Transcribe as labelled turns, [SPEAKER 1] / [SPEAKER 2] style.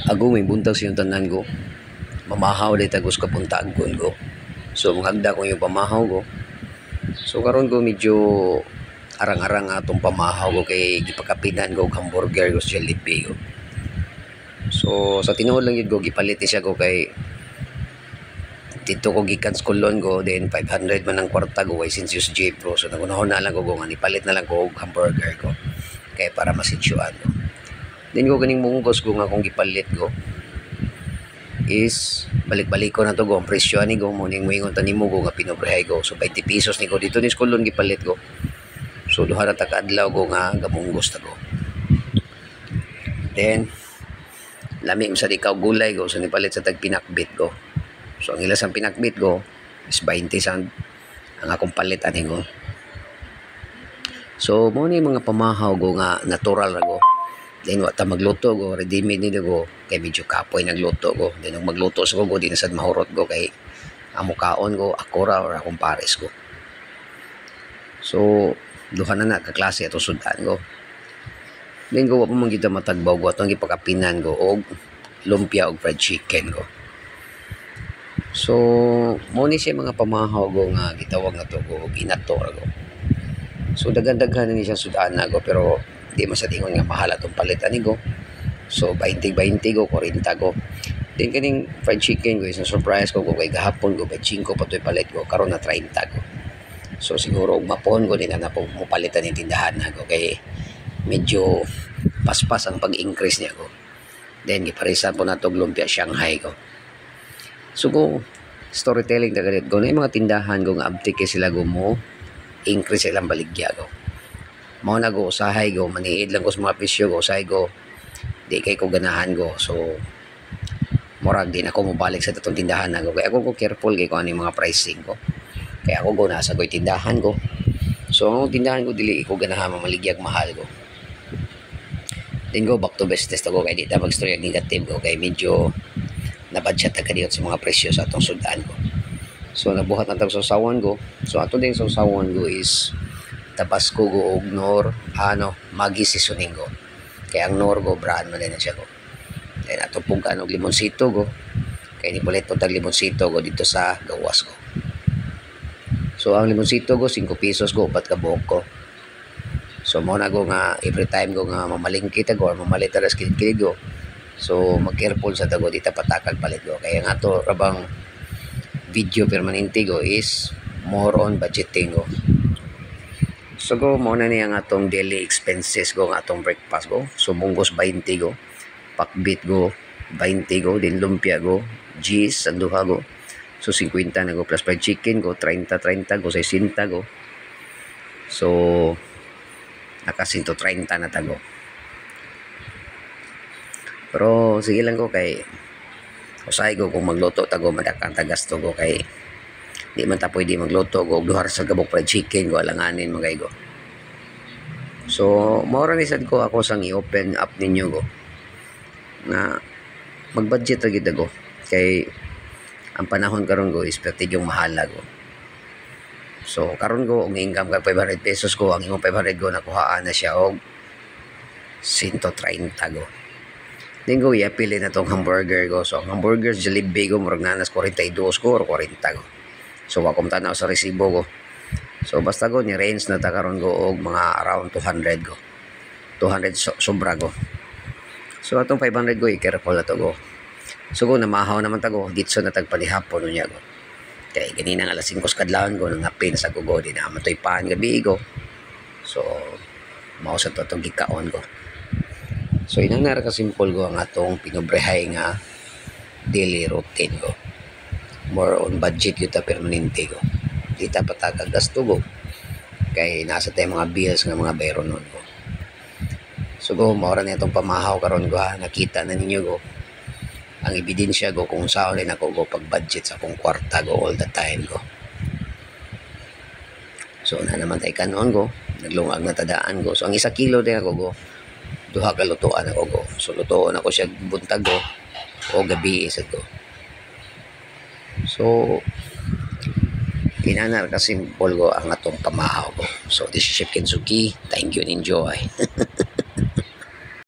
[SPEAKER 1] Ako may buntag sa yung tanan ko. Mamahaw day tagos kapuntaan ko. So magagda ko yung pamahaw ko. So karon ko medyo arang-arang atong pamahaw ko kay gipakapinan ko og hamburger ko sa Jollibee ko. So sa tinuod lang yun ko gipalit ni siya ko kay dito ko gikan sa Colon ko, then 500 man ang kwarta ko kay since use J Pro. So nagunahon na lang ko nga nipalit na lang ko og hamburger ko kay para masitsuan ko. Then ko ganing mungkos ko nga kung gipalit ko is balik-balik ko na to go ang presyo ani go mo ning moingon tanimo ko nga pinobrehay ko. So 20 pesos ni ko dito ni Colon gipalit ko. So duha ra ta ka adlaw ko nga gamunggos ta ko. Then lami sa dikaw gulay ko so nipalit sa tag pinakbit ko. So ang ilas ang pinakbit ko is 20 sang ang akong palit ani ko. So mo ni mga pamahaw ko nga natural ra ko. Then wata magluto ko, ready-made nito ko kay medyo kapoy nagluto ko. Then nung magluto sa ko di na sad mahurot ko kay amo kaon ko akora or akong pares ko. So duha na kaklase ato sudan ko. Then ko pa man kita matagbaw ko atong gipakapinan ko og lumpia og fried chicken ko. So mo ni siya mga pamahaw ko nga gitawag na to ko og inato ko. So daghan-daghan ni siya sudan ko pero di masadingon nga mahal atong palitan ni go. So 20 ko 40 ko. Then kaning fried chicken ko isang surprise ko kay gahapon ko 25 pa toy palit ko karon na 30 ko. So siguro og mapon ko din na po mo palitan ni tindahan na ko kay medyo paspas ang pag-increase niya ko. Then giparisan po nato lumpia Shanghai ko. So ko storytelling dagat ko na mga tindahan ko nga abtik sila go mo increase silang baligya ko. Mao na go usahay go maniid lang ko sa mga presyo ko usahay ko di kay ko ganahan ko. So murag din ako mobalik sa tatong tindahan na ko kay ako ko careful kay ko ano yung mga pricing ko kaya ako go nasa ko tindahan ko. So ang tindahan ko dili ko ganahan maligyag mahal ko. Then go back to business to ko kay di ta mag-story negative ko kay medyo na-budget ta kadiyot sa mga presyo sa atong sudan ko. So nabuhat na tag sawan ko. So ato din sawan ko is Tabasco go og Nor Maggi seasoning go. Kaya ang Nor go brand man na siya go. Then ato pug og limonsito go. Kaya ni pulit po tag limonsito go dito sa gawas ko. So ang limonsito go 5 pesos go upat ka buok ko. So mo na go nga every time go nga mamalingkit go or mamalit aras kilig go. So mag-careful sa tago dita patakag palit go. Kaya nga to rabang video permanente go is more on budgeting go. So go mo na niya nga atong daily expenses go nga atong breakfast go. So munggos 20 go, pakbit go 20 go, din lumpia go, cheese ang duha go. So 50 na go plus fried chicken go 30 go 60 go. So naka 130 na tago. Pero sige lang ko kay usahay ko kung magluto tago madakang tagasto ko kay di man ta pwede magluto go duhar sa gabok fried chicken go alanganin magay go. So mao ni sad ko ako sang i-open up ninyo go na mag-budget ra gid go kay ang panahon karon go is yung mahala go. So karon go ang income kag 500 pesos ko ang imong 500 go nakuhaan na siya og 130 go. Then go i-pili na tong hamburger go. So ang hamburger Jollibee go murag nanas 42 ko or 40 go. So wakom tanaw sa resibo ko. So basta go ni range na ta karon go og mga around 200 go. 200 sobra go. So atong 500 go i-careful na to go. So go namahaw naman ta go ditso na tagpalihapon unya go. Kay ganina nga alas 5 kadlawon go nang apin sa go di na matoy paan gabi go. So mao sa to gikaon go. So inang nara ka simple go ang atong pinobrehay nga daily routine go. More on budget kita permanente ko. Di ta patagag gasto go. Kay nasa tay mga bills nga mga bayron nun go. So go maura na itong pamahaw karon go ha. Nakita na ninyo go. Ang ebidensya go kung saan rin ako go pag budget sa akong kwarta go all the time go. So na naman tayo kanon go. Naglungag na tadaan go. So ang 1 kilo din ako go. Duha ka lutuan ako go. So lutuan ako siya buntag go. O gabi isa go. So kinanar ka simple go ang atong pamahaw ko. So this is Chef Kensuki. Thank you and enjoy.